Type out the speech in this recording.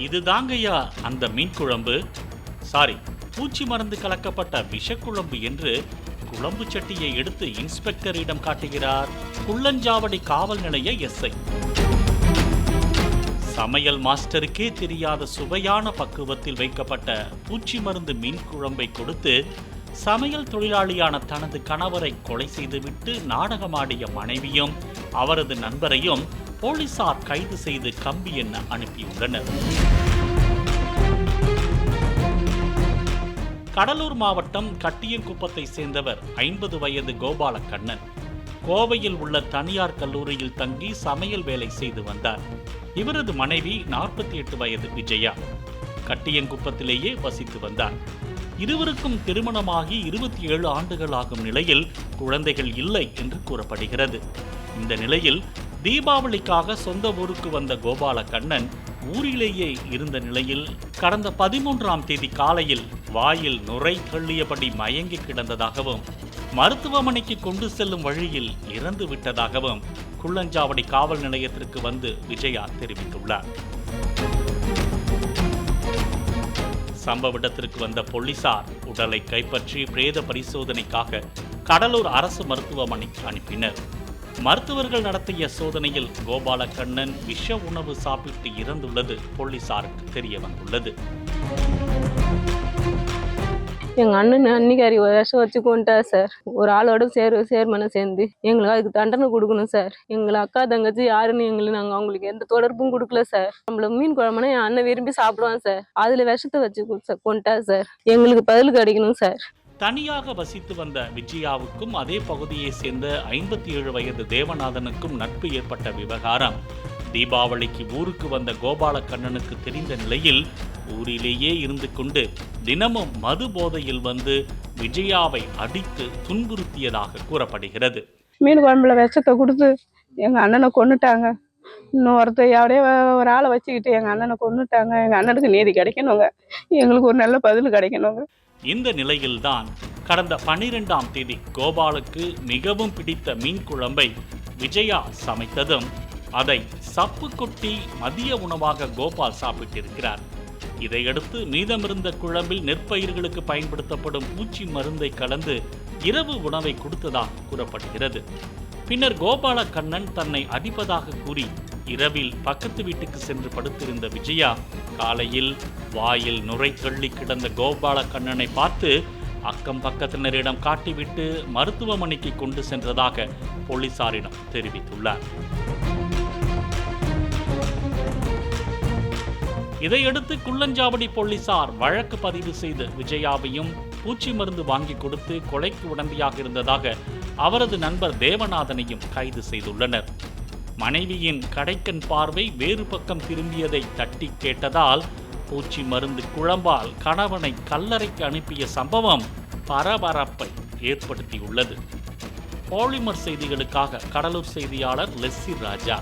இதுதாங்கய்யா அந்த மீன் குழம்பு, சாரி பூச்சி மருந்து கலக்கப்பட்ட விஷக்குழம்பு என்று குழம்பு சட்டியை எடுத்து இன்ஸ்பெக்டரிடம் காட்டுகிறார் குள்ளஞ்சாவடி காவல் நிலைய எஸ்ஐ. சமையல் மாஸ்டருக்கே தெரியாத சுவையான பக்குவத்தில் வைக்கப்பட்ட பூச்சி மருந்து மீன் குழம்பை கொடுத்து சமையல் தொழிலாளியான தனது கணவரை கொலை செய்துவிட்டு நாடகமாடிய மனைவியும் அவரது நண்பரையும் போலீசார் கைது செய்து கம்பி எண்ண அனுப்பியுள்ளனர். கடலூர் மாவட்டம் கட்டியங்குப்பத்தை சேர்ந்தவர் 50 வயது கோபாலக்கண்ணன். கோவையில் உள்ள தனியார் கல்லூரியில் தங்கி சமையல் வேலை செய்து வந்தார். இவரது மனைவி 48 வயது விஜயா கட்டியங்குப்பத்திலேயே வசித்து வந்தார். இருவருக்கும் திருமணமாகி 27 ஆண்டுகள் ஆகும் நிலையில் குழந்தைகள் இல்லை என்று கூறப்படுகிறது. இந்த நிலையில் தீபாவளிக்காக சொந்த ஊருக்கு வந்த கோபாலக்கண்ணன் ஊரிலேயே இருந்த நிலையில் கடந்த 13ஆம் தேதி காலையில் வாயில் நுரை தள்ளியபடி மயங்கி கிடந்ததாகவும் மருத்துவமனைக்கு கொண்டு செல்லும் வழியில் இறந்து விட்டதாகவும் குள்ளஞ்சாவடி காவல் நிலையத்திற்கு வந்து விஜயா தெரிவித்துள்ளார். சம்பவ இடத்திற்கு வந்த போலீசார் உடலை கைப்பற்றி பிரேத பரிசோதனைக்காக கடலூர் அரசு மருத்துவமனைக்கு அனுப்பினர். மருத்துவர்கள் நடத்திய சோதனையில் கோபாலக்கண்ணன் விஷ உணவு சாப்பிட்டு இறந்துள்ளது போலீசாருக்கு தெரிய வந்துள்ளது. எங்க அண்ணன் அன்னிக்காரி விஷம் வச்சு கொண்டா சார். ஒரு ஆளோட சேர்மனை சேர்ந்து எங்களுக்கு அதுக்கு தண்டனை கொடுக்கணும் சார். எங்களை அக்கா தங்கச்சி யாருன்னு நாங்கள் அவங்களுக்கு எந்த தொடர்பும் கொடுக்கல சார். நம்மள மீன் குழம்புனா என் அண்ணன் விரும்பி சாப்பிடுவான் சார். அதுல விஷத்தை வச்சு கொண்டா சார். எங்களுக்கு பதில் கிடைக்கணும் சார். தனியாக வசித்து வந்த விஜயாவுக்கும் அதே பகுதியை சேர்ந்த 57 வயது தேவநாதனுக்கும் நட்பு ஏற்பட்ட விவகாரம் தீபாவளிக்கு ஊருக்கு வந்த கோபாலக்கண்ணனுக்கு தெரிந்த நிலையில் ஊரிலேயே இருந்து கொண்டு தினமும் மது போதையில் வந்து விஜயாவை அடித்து துன்புறுத்தியதாக கூறப்படுகிறது. மீன் குழம்புல விஷத்தை கொடுத்து எங்கள் அண்ணனை கொன்னுட்டாங்க. இன்னொருத்தர் யாரையே ஒரு ஆளை வச்சுக்கிட்டு எங்கள் அண்ணனை கொன்னுட்டாங்க. எங்கள் அண்ணனுக்கு நீதி கிடைக்கணுங்க. எங்களுக்கு ஒரு நல்ல பதில் கிடைக்கணுங்க. இந்த நிலையில்தான் கடந்த 12ஆம் தேதி கோபாலுக்கு மிகவும் பிடித்த மீன் குழம்பை விஜயா சமைத்ததும் அதை சப்பு கொட்டி மதிய உணவாக கோபால் சாப்பிட்டிருக்கிறார். இதையடுத்து மீதமிருந்த குழம்பில் நெற்பயிர்களுக்கு பயன்படுத்தப்படும் பூச்சி மருந்தை கலந்து இரவு உணவை கொடுத்ததாக கூறப்படுகிறது. பின்னர் கோபாலக்கண்ணன் தன்னை அடிப்பதாக கூறி இரவில் பக்கத்து வீட்டுக்கு சென்று படுத்திருந்த விஜயா காலையில் வாயில் நுரை தள்ளி கிடந்த கோபாலக்கண்ணனை பார்த்து அக்கம் பக்கத்தினரிடம் காட்டிவிட்டு மருத்துவமனைக்கு கொண்டு சென்றதாக போலீசாரிடம் தெரிவித்துள்ளார். இதையடுத்து குள்ளஞ்சாவடி போலீசார் வழக்கு பதிவு செய்து விஜயாவையும் பூச்சி மருந்து வாங்கி கொடுத்து கொலைக்கு உடந்தையாக இருந்ததாக அவரது நண்பர் தேவநாதனையும் கைது செய்துள்ளனர். மனைவியின் கடைக்கண் பார்வை வேறு பக்கம் திரும்பியதை தட்டி கேட்டதால் பூச்சி மருந்து குழம்பால் கணவனை கல்லறைக்கு அனுப்பிய சம்பவம் பரபரப்பை ஏற்படுத்தியுள்ளது. பாலிமர் செய்திகளுக்காக கடலூர் செய்தியாளர் லெஸ்ஸி ராஜா.